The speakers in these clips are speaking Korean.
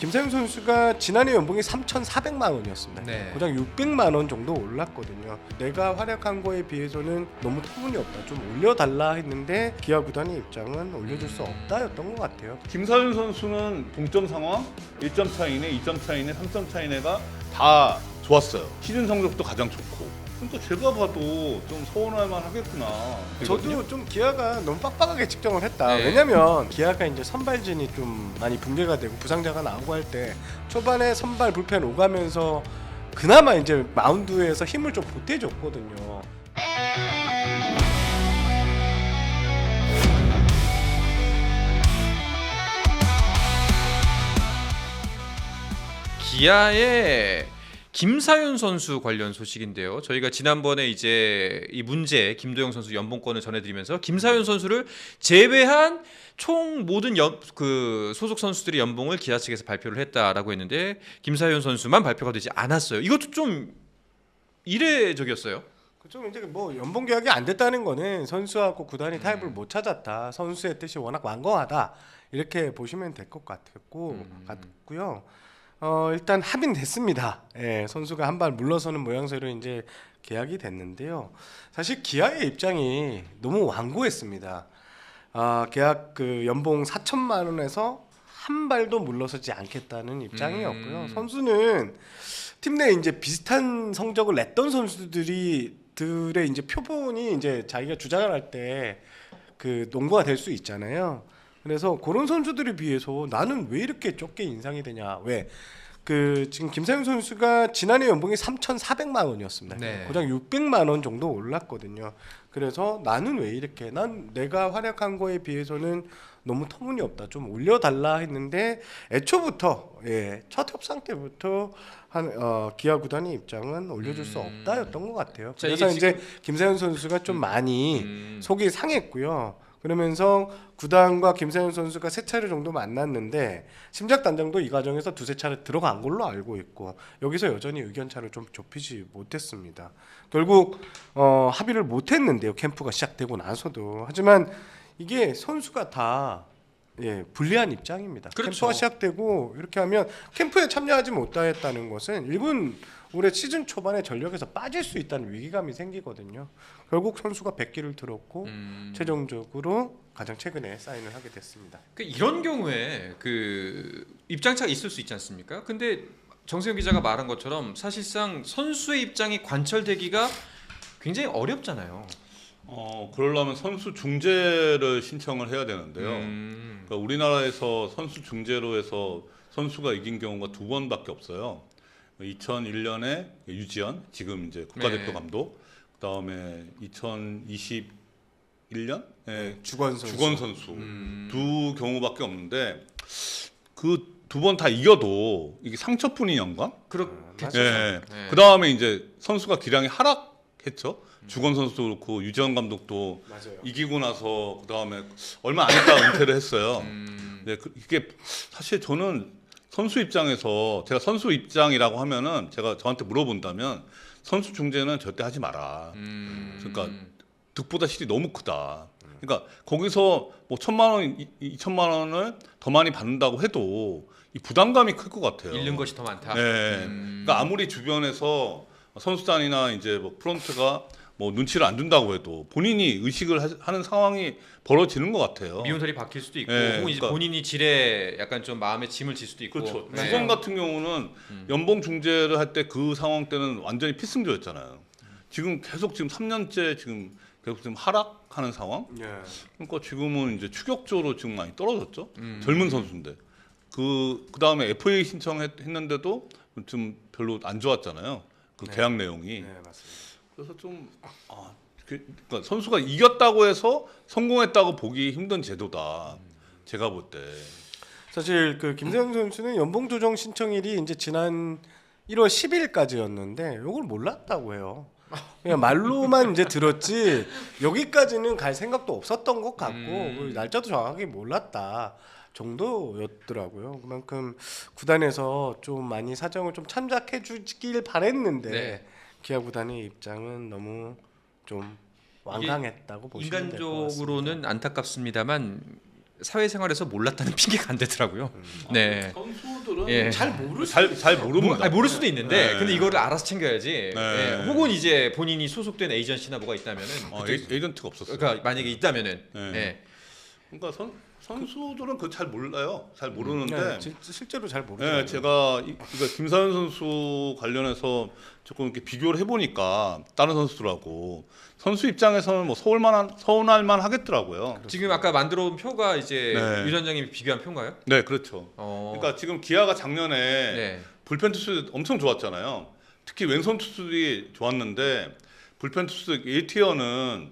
김사윤 선수가 지난해 연봉이 3,400만 원이었습니다. 네. 고작 600만 원 정도 올랐거든요. 내가 활약한 거에 비해서는 너무 터무니없다. 좀 올려달라 했는데 기아 구단의 입장은 올려줄 수 없다였던 것 같아요. 김사윤 선수는 동점 상황, 1점 차이네, 2점 차이네, 3점 차이네가 다 좋았어요. 시즌 성적도 가장 좋고. 그러니까 제가 봐도 좀 서운할만 하겠구나. 저도 좀 기아가 너무 빡빡하게 측정을 했다. 네. 왜냐면 기아가 이제 선발진이 좀 많이 붕괴가 되고 부상자가 나오고 할 때 초반에 선발 불펜 오가면서 그나마 이제 마운드에서 힘을 좀 보태줬거든요. 기아의 김사윤 선수 관련 소식인데요. 저희가 지난번에 이제 이 문제 김도영 선수 연봉권을 전해드리면서 김사윤 선수를 제외한 총 모든 그 소속 선수들의 연봉을 기아 측에서 발표를 했다라고 했는데 김사윤 선수만 발표가 되지 않았어요. 이것도 좀 이례적이었어요. 좀 이제 뭐 연봉 계약이 안 됐다는 거는 선수하고 구단이 타협을 못 찾았다. 선수의 뜻이 워낙 완고하다. 이렇게 보시면 될 것 같고요. 일단 합의됐습니다. 예, 선수가 한 발 물러서는 모양새로 이제 계약이 됐는데요. 사실 기아의 입장이 너무 완고했습니다. 계약 그 연봉 4천만 원에서 한 발도 물러서지 않겠다는 입장이었고요. 선수는 팀 내에 이제 비슷한 성적을 냈던 선수들의 이제 표본이 이제 자기가 주장을 할 때 그 농구가 될 수 있잖아요. 그래서 그런 선수들에 비해서 나는 왜 이렇게 적게 인상이 되냐? 왜? 그 지금 김사윤 선수가 지난해 연봉이 3,400만 원이었습니다. 네. 고작 600만 원 정도 올랐거든요. 그래서 나는 왜 이렇게 난 내가 활약한 거에 비해서는 너무 터무니없다. 좀 올려달라 했는데 애초부터 첫 협상 때부터 기아 구단의 입장은 올려줄 수 없다였던 것 같아요. 자, 그래서 이게 이제 김사윤 선수가 좀 많이 속이 상했고요. 그러면서 구단과 김사윤 선수가 3차례 정도 만났는데 심작 단장도 이 과정에서 2-3차례 들어간 걸로 알고 있고 여기서 여전히 의견차를 좀 좁히지 못했습니다. 결국 합의를 못했는데요. 캠프가 시작되고 나서도. 하지만 이게 선수가 다 불리한 입장입니다. 그렇죠. 캠프가 시작되고 이렇게 하면 캠프에 참여하지 못했다는 것은 1군 올해 시즌 초반에 전력에서 빠질 수 있다는 위기감이 생기거든요. 결국 선수가 100기를 들었고 최종적으로 가장 최근에 사인을 하게 됐습니다. 이런 경우에 그 입장차가 있을 수 있지 않습니까? 근데 정세영 기자가 말한 것처럼 사실상 선수의 입장이 관철되기가 굉장히 어렵잖아요. 그러려면 선수 중재를 신청을 해야 되는데요. 그러니까 우리나라에서 선수 중재로 해서 선수가 이긴 경우가 2번밖에 없어요. 2001년에 유지현, 지금 이제 국가대표 감독, 그다음에 2021년 주건 선수. 두 경우밖에 없는데 그 2번 다 이겨도 이게 상처뿐인 영광? 그렇겠죠. 네. 그다음에 이제 선수가 기량이 하락했죠. 주건 선수도 그렇고 유지현 감독도 맞아요. 이기고 나서 그다음에 얼마 안 있다가 은퇴를 했어요. 네, 이게 사실 저는 선수 입장에서 제가 선수 입장이라고 하면은 제가 저한테 물어본다면 선수 중재는 절대 하지 마라. 그러니까 득보다 실이 너무 크다. 그러니까 거기서 뭐 1,000만 원, 2,000만 원을 더 많이 받는다고 해도 이 부담감이 클 것 같아요. 잃는 것이 더 많다. 네. 그러니까 아무리 주변에서 선수단이나 이제 뭐 프런트가 뭐 눈치를 안 준다고 해도 본인이 의식을 하는 상황이 벌어지는 것 같아요. 미운털이 박힐 수도 있고, 네, 혹은 이제 그러니까. 본인이 질에 약간 좀 마음에 짐을 질 수도 있고. 그렇죠. 네. 주건 같은 경우는 연봉 중재를 할 때 그 상황 때는 완전히 필승조였잖아요. 지금 계속 지금 3년째 지금 계속 지금 하락하는 상황. 그러니까 지금은 이제 추격적으로 지금 많이 떨어졌죠. 젊은 선수인데 그 다음에 FA 신청했는데도 좀 별로 안 좋았잖아요. 그 계약 내용이. 네, 맞습니다. 그래서 좀 그러니까 선수가 이겼다고 해서 성공했다고 보기 힘든 제도다. 제가 볼 때. 사실 그 김세현 선수는 연봉 조정 신청일이 이제 지난 1월 10일까지였는데 이걸 몰랐다고 해요. 그냥 말로만 이제 들었지 여기까지는 갈 생각도 없었던 것 같고 그 날짜도 정확하게 몰랐다 정도였더라고요. 그만큼 구단에서 좀 많이 사정을 좀 참작해 주길 바랬는데 네. 기아 구단의 입장은 너무 좀 완강했다고 보시면 될 것 같습니다. 인간적으로는 안타깝습니다만 사회생활에서 몰랐다는 핑계가 안 되더라고요. 네. 선수들은 예. 잘 모르. 잘 모릅니다. 아니, 모를 수도 있는데 네. 근데 이거를 알아서 챙겨야지. 네. 예. 혹은 이제 본인이 소속된 에이전시나 뭐가 있다면은 에이전트가 없었어요. 그러니까 만약에 있다면은 네. 예. 그러니까 선수들은 그 잘 몰라요. 잘 모르는데. 실제로 잘 네, 모르죠. 제가 그러니까 김사현 선수 관련해서 조금 이렇게 비교를 해보니까 다른 선수들하고 선수 입장에서는 뭐 서운할만 하겠더라고요. 지금 아까 만들어 온 표가 이제 네. 유 전장님이 비교한 표인가요? 네, 그렇죠. 그러니까 지금 기아가 작년에 네. 불펜 투수 엄청 좋았잖아요. 특히 왼손 투수들이 좋았는데 불펜 투수 1티어는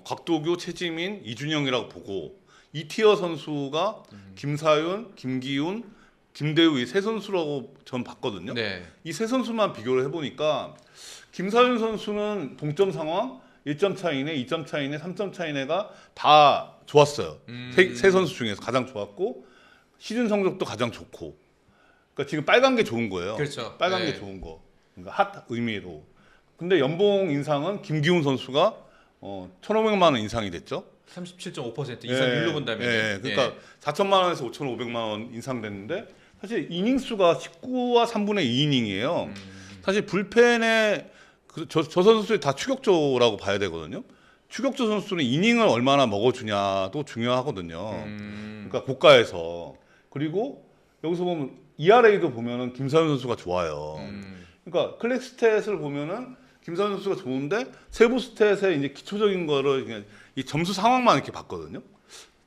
곽도규, 최지민, 이준영이라고 보고 2티어 선수가 김사윤, 김기훈, 김대우 이 세 선수라고 전 봤거든요. 네. 이 세 선수만 비교를 해보니까 김사윤 선수는 동점 상황 1점 차이네, 2점 차이네, 3점 차이네가 다 좋았어요. 세 선수 중에서 가장 좋았고 시즌 성적도 가장 좋고. 그러니까 지금 빨간 게 좋은 거예요. 그렇죠. 빨간 네. 게 좋은 거. 그러니까 핫 의미로. 근데 연봉 인상은 김기훈 선수가 1,500만 원 인상이 됐죠. 37.5% 이상률로 본다면. 예, 그러니까 4천만 원에서 5,500만 원 인상됐는데 사실 이닝 수가 19와 3분의 2이닝이에요. 사실 불펜에 저 선수들이 다 추격조라고 봐야 되거든요. 추격조 선수는 이닝을 얼마나 먹어주냐도 중요하거든요. 그러니까 고가에서. 그리고 여기서 보면 ERA도 보면은 김사현 선수가 좋아요. 그러니까 클래스 스탯을 보면은 김사현 선수가 좋은데 세부 스탯의 이제 기초적인 거를 그냥 이 점수 상황만 이렇게 봤거든요.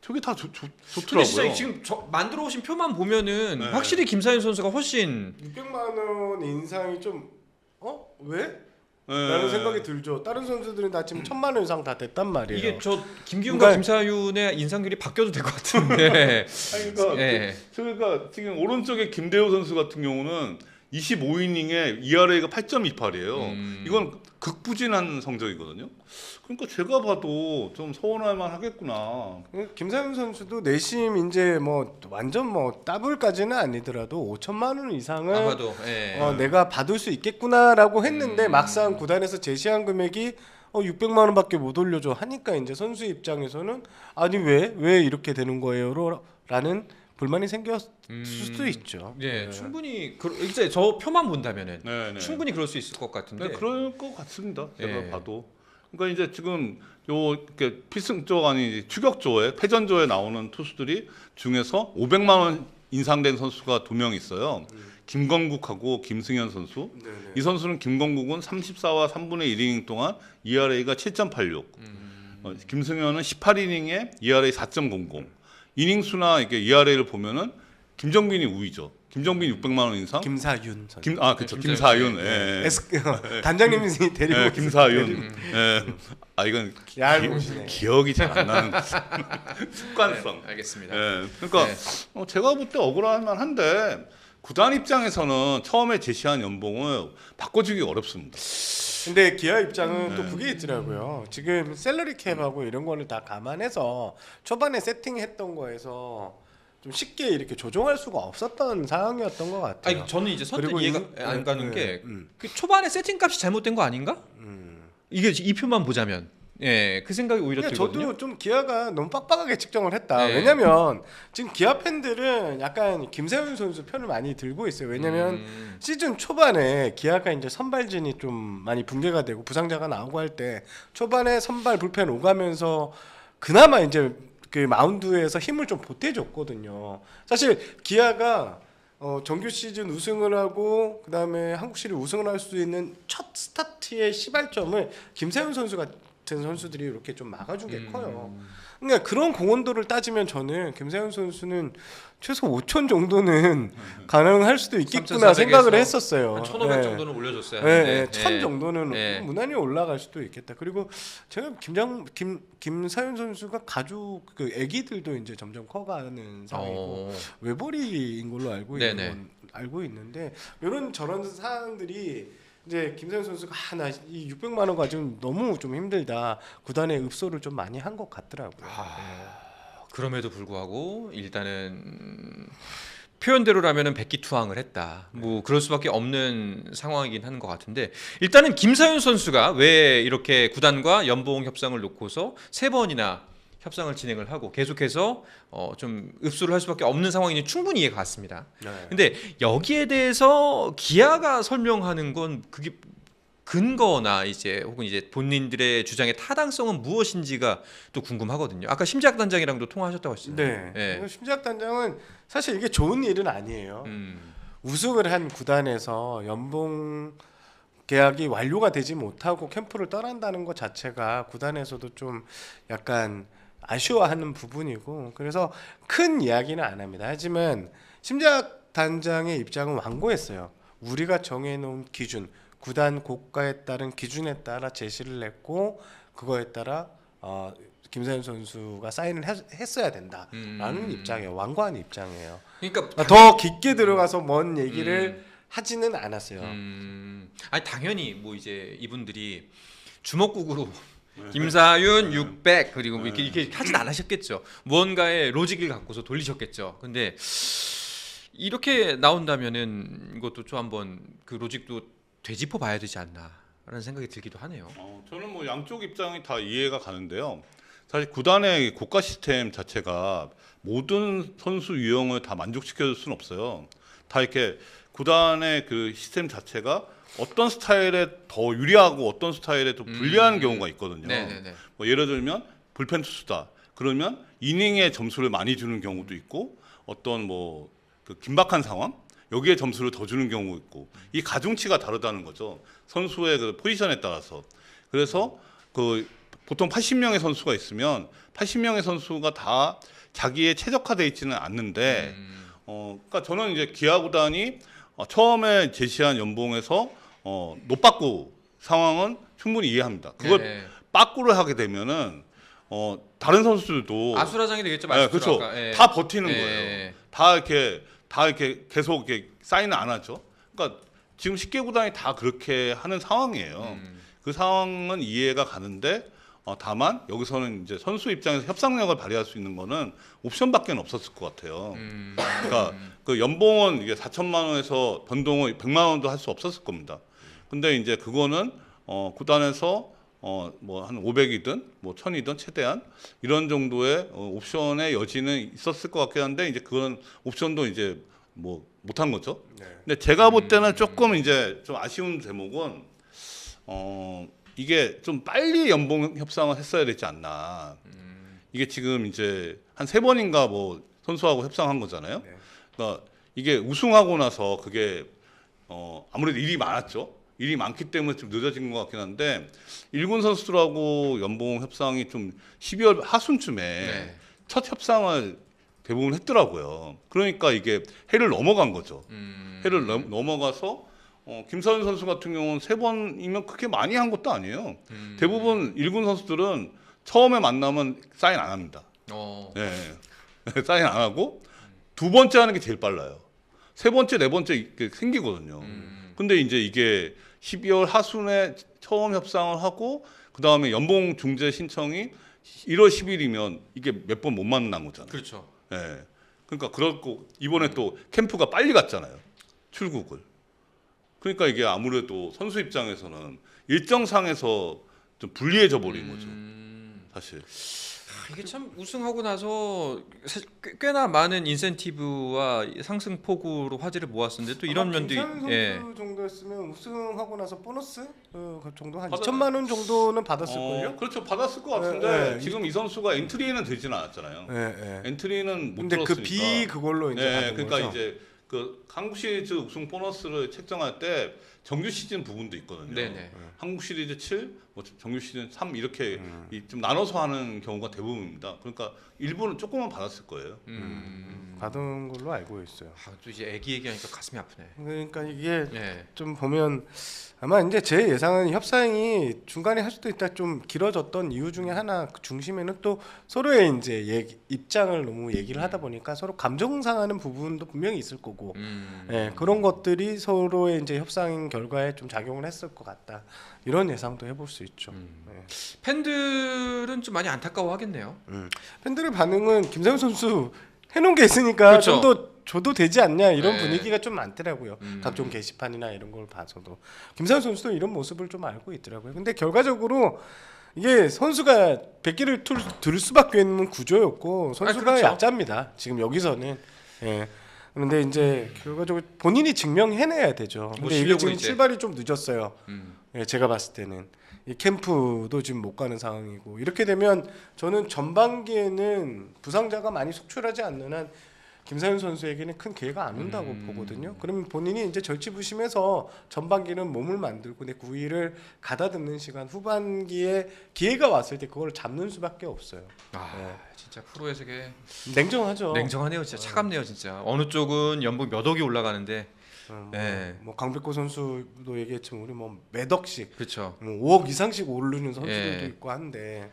저게 다 근데 좋더라고요. 진짜 지금 만들어 오신 표만 보면은 네. 확실히 김사윤 선수가 훨씬 600만 원 인상이 좀 왜? 네. 라는 생각이 들죠. 다른 선수들은 다 지금 1,000만 원 이상 다 됐단 말이에요. 이게 저 김기훈과 그러니까- 김사윤의 인상률이 바뀌어도 될 것 같은데. 아니, 그러니까, 예. 그러니까 지금 오른쪽에 김대호 선수 같은 경우는 25이닝에 ERA가 8.28이에요. 이건 극부진한 성적이거든요. 그러니까 제가 봐도 좀 서운할만 하겠구나. 김사윤 선수도 내심 이제 뭐 완전 뭐 더블까지는 아니더라도 5천만 원 이상을 아마도 예. 내가 받을 수 있겠구나라고 했는데 막상 구단에서 제시한 금액이 600만 원밖에 못 올려줘 하니까 이제 선수 입장에서는 아니 왜 이렇게 되는 거예요?라는 불만이 생겼을 수도 있죠. 예, 충분히 이제 저 표만 본다면은 네. 충분히 그럴 수 있을 것 같은데. 네, 그럴 것 같습니다. 제가 예. 봐도. 그러니까 이제 지금 요 이렇게 필승조 아니 추격조에 패전조에 나오는 투수들이 중에서 500만 원 인상된 선수가 2명 있어요. 김건국하고 김승현 선수. 네네. 이 선수는 김건국은 34와 3분의 1이닝 동안 ERA가 7.86. 김승현은 18이닝에 ERA 4.00. 이닝 수나 이게 ERA를 보면은 김정빈이 우위죠. 김정빈 600만 원 인상. 김사윤 선수. 그렇죠. 김사윤. 예. 단장님이 데리고 예, 김사윤. 예. 이건 얄궂으시네. 기억이 잘 안 나는 습관성. 알겠습니다. 예. 그러니까 네. 제가 볼 때 억울할 만한데 구단 입장에서는 처음에 제시한 연봉을 바꿔주기 어렵습니다. 근데 기아 입장은 또 그게 있더라고요. 지금 셀러리 캡하고 이런 거를 다 감안해서 초반에 세팅했던 거에서 좀 쉽게 이렇게 조정할 수가 없었던 상황이었던 것 같아요. 아니 저는 이제 선뜻 그리고 이해가 이- 안 가는 네, 게 그 초반에 세팅값이 잘못된 거 아닌가? 이게 이 표만 보자면 그 생각이 오히려 그러니까 들거든요. 저도 좀 기아가 너무 빡빡하게 측정을 했다. 네. 왜냐면 지금 기아 팬들은 약간 김세훈 선수 편을 많이 들고 있어요. 왜냐면 시즌 초반에 기아가 이제 선발진이 좀 많이 붕괴가 되고 부상자가 나오고 할 때 초반에 선발 불펜 오가면서 그나마 이제 그 마운드에서 힘을 좀 보태줬거든요. 사실 기아가 정규 시즌 우승을 하고 그다음에 한국 시리즈 우승을 할 수 있는 첫 스타트의 시발점을 김세훈 선수 같은 선수들이 이렇게 좀 막아준 게 커요. 그러니까 그런 공헌도를 따지면 저는 김세훈 선수는 최소 5천 정도는 가능할 수도 있겠구나 3,400에서 생각을 했었어요. 한 1,500 네. 정도는 올려줬어야 네, 하는데. 네, 1,000 정도는 네. 무난히 올라갈 수도 있겠다. 그리고 제가 김사윤 선수가 가족 그 아기들도 이제 점점 커가는 상황이고 외벌이인 걸로 네네. 알고 있는데 이런 저런 사항들이 이제 김사윤 선수가 나 이 600만 원 가지고 너무 좀 힘들다. 구단에 읍소를 좀 많이 한 것 같더라고요. 그럼에도 불구하고 일단은 표현대로라면은 백기투항을 했다. 뭐 그럴 수밖에 없는 상황이긴 한 것 같은데 일단은 김사윤 선수가 왜 이렇게 구단과 연봉 협상을 놓고서 3번이나 협상을 진행을 하고 계속해서 좀 읍수를 할 수밖에 없는 상황이 충분히 이해가 갔습니다. 네. 근데 여기에 대해서 기아가 설명하는 건 그게 근거나 이제 혹은 이제 본인들의 주장의 타당성은 무엇인지가 또 궁금하거든요. 아까 심지학 단장이랑도 통화하셨다고 하셨잖아요. 네. 심지학 단장은 사실 이게 좋은 일은 아니에요. 우승을 한 구단에서 연봉 계약이 완료가 되지 못하고 캠프를 떠난다는 것 자체가 구단에서도 좀 약간 아쉬워하는 부분이고, 그래서 큰 이야기는 안 합니다. 하지만 심지학 단장의 입장은 완고했어요. 우리가 정해놓은 기준, 구단 고가에 따른 기준에 따라 제시를 했고 그거에 따라 김사현 선수가 사인을 했어야 된다라는 입장이에요. 완고한 입장이에요. 그러니까 더 깊게 들어가서 뭔 얘기를 하지는 않았어요. 아니 당연히 뭐 이제 이분들이 주먹국으로 김사윤 600 그리고 뭐 이렇게 하진 않으셨겠죠. 무언가의 로직을 갖고서 돌리셨겠죠. 근데 이렇게 나온다면은 이것도 좀 한번 그 로직도 되짚어 봐야 되지 않나라는 생각이 들기도 하네요. 저는 뭐 양쪽 입장이 다 이해가 가는데요. 사실 구단의 고가 시스템 자체가 모든 선수 유형을 다 만족시켜줄 수는 없어요. 다 이렇게 구단의 그 시스템 자체가 어떤 스타일에 더 유리하고 어떤 스타일에 더 불리한 경우가 있거든요. 네네네. 뭐 예를 들면 불펜 투수다. 그러면 이닝에 점수를 많이 주는 경우도 있고 어떤 뭐 그 긴박한 상황 여기에 점수를 더 주는 경우가 있고 이 가중치가 다르다는 거죠. 선수의 그 포지션에 따라서. 그래서 그 보통 80명의 선수가 있으면 80명의 선수가 다 자기의 최적화되어 있지는 않는데 그러니까 저는 이제 기아 구단이 처음에 제시한 연봉에서 높았고 상황은 충분히 이해합니다. 그걸 빠꾸를 하게 되면은 다른 선수들도 아수라장이 되겠죠. 네, 그렇죠. 다 버티는 거예요. 다 이렇게 계속 이렇게 사인을 안 하죠. 그러니까 지금 10개 구단이 다 그렇게 하는 상황이에요. 그 상황은 이해가 가는데 다만 여기서는 이제 선수 입장에서 협상력을 발휘할 수 있는 거는 옵션밖에 없었을 것 같아요. 그러니까 그 연봉은 이게 4천만 원에서 변동을 100만 원도 할 수 없었을 겁니다. 근데 이제 그거는 구단에서 뭐 한 500이든 뭐 1000이든 최대한 이런 정도의 옵션의 여지는 있었을 것 같긴 한데 이제 그건 옵션도 이제 뭐 못한 거죠. 네. 근데 제가 볼 때는 조금 이제 좀 아쉬운 대목은 이게 좀 빨리 연봉 협상을 했어야 되지 않나. 이게 지금 이제 한 3번인가 뭐 선수하고 협상한 거잖아요. 네. 그러니까 이게 우승하고 나서 그게 아무래도 일이 많았죠. 일이 많기 때문에 좀 늦어진 것 같긴 한데 1군 선수들하고 연봉 협상이 좀 12월 하순쯤에 첫 협상을 대부분 했더라고요. 그러니까 이게 해를 넘어간 거죠. 해를 넘어가서 김사윤 선수 같은 경우는 3번이면 그렇게 많이 한 것도 아니에요. 대부분 1군 선수들은 처음에 만나면 사인 안 합니다. 네. 사인 안 하고 두 번째 하는 게 제일 빨라요. 3번째, 4번째 생기거든요. 근데 이제 이게 12월 하순에 처음 협상을 하고 그 다음에 연봉 중재 신청이 1월 10일이면 이게 몇 번 못 만난 거잖아요. 그렇죠. 네. 그러니까 그렇고 이번에 또 캠프가 빨리 갔잖아요. 출국을. 그러니까 이게 아무래도 선수 입장에서는 일정상에서 좀 불리해져 버린 거죠. 사실. 이게 참 우승하고 나서 사실 꽤나 많은 인센티브와 상승 폭으로 화제를 모았었는데 또 이런 면도 김사현 선수 정도였으면 우승하고 나서 보너스 그 정도 한 2천만 원 정도는 받았을 걸요. 그렇죠. 받았을 것 같은데 지금 이 선수가 엔트리는 되지는 않았잖아요. 엔트리는 못 근데 들었으니까. 그 비 그걸로 이제 받은 그러니까 거죠. 이제 그 한국 시리즈 우승 보너스를 책정할 때 정규 시즌 부분도 있거든요. 네네. 한국 시리즈 7, 뭐 정규 시즌 3 이렇게 좀 나눠서 하는 경우가 대부분입니다. 그러니까 일부는 조금만 받았을 거예요. 받은 걸로 알고 있어요. 또 이제 애기 얘기하니까 가슴이 아프네. 그러니까 이게 네. 좀 보면 아마 이제 제 예상은 협상이 중간에 할 수도 있다 좀 길어졌던 이유 중에 하나 그 중심에는 또 서로의 이제 입장을 너무 얘기를 하다 보니까 서로 감정 상하는 부분도 분명히 있을 거고 그런 것들이 서로의 이제 협상 결과에 좀 작용을 했을 것 같다 이런 예상도 해볼 수 있죠. 팬들은 좀 많이 안타까워하겠네요. 팬들의 반응은 김사현 선수 해놓은 게 있으니까 그렇죠. 좀 더 줘도 되지 않냐 이런 네. 분위기가 좀 많더라고요. 각종 게시판이나 이런 걸 봐서도 김사현 선수도 이런 모습을 좀 알고 있더라고요. 근데 결과적으로 이게 선수가 100개를 들 수밖에 없는 구조였고 선수가 그렇죠. 약자입니다. 지금 여기서는. 예. 그런데 이제 결과적으로 본인이 증명해내야 되죠. 근데 이게 실력으로 지금 이제. 출발이 좀 늦었어요. 음. 예, 제가 봤을 때는 이 캠프도 지금 못 가는 상황이고 이렇게 되면 저는 전반기에는 부상자가 많이 속출하지 않는 한 김사윤 선수에게는 큰 기회가 안 온다고 보거든요. 그러면 본인이 이제 절치부심해서 전반기는 몸을 만들고 내 구위를 가다듬는 시간, 후반기에 기회가 왔을 때 그걸 잡는 수밖에 없어요. 진짜 프로의 세계 냉정하죠. 냉정하네요. 진짜 차갑네요. 진짜 어느 쪽은 연봉 몇 억이 올라가는데 뭐 강백호 선수도 얘기했지만 우리 뭐 몇 억씩, 그렇죠. 뭐 5억 이상씩 오르는 선수들도 예. 있고 한데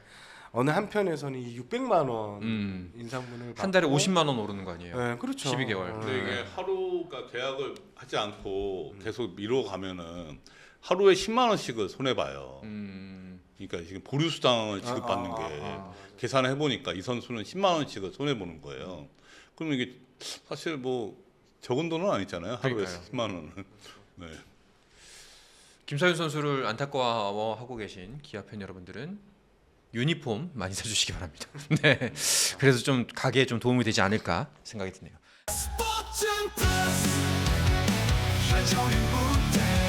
어느 한편에서는 이 600만 원 인상분을 한 달에 받고 50만 원 오르는 거 아니에요? 네, 그렇죠. 12개월. 근데 이게 하루가 계약을 하지 않고 계속 미뤄가면은 하루에 10만 원씩을 손해 봐요. 그러니까 지금 보류 수당을 지급받는 게 계산을 해보니까 이 선수는 10만 원씩을 손해 보는 거예요. 그러면 이게 사실 뭐 적은 돈은 아니잖아요. 하루에 그러니까요. 10만 원은. 네. 김사윤 선수를 안타까워하고 계신 기아 팬 여러분들은 유니폼 많이 사주시기 바랍니다. 네, 그래서 좀 가게에 좀 도움이 되지 않을까 생각이 드네요. 스포츠 플러스 한정의 무대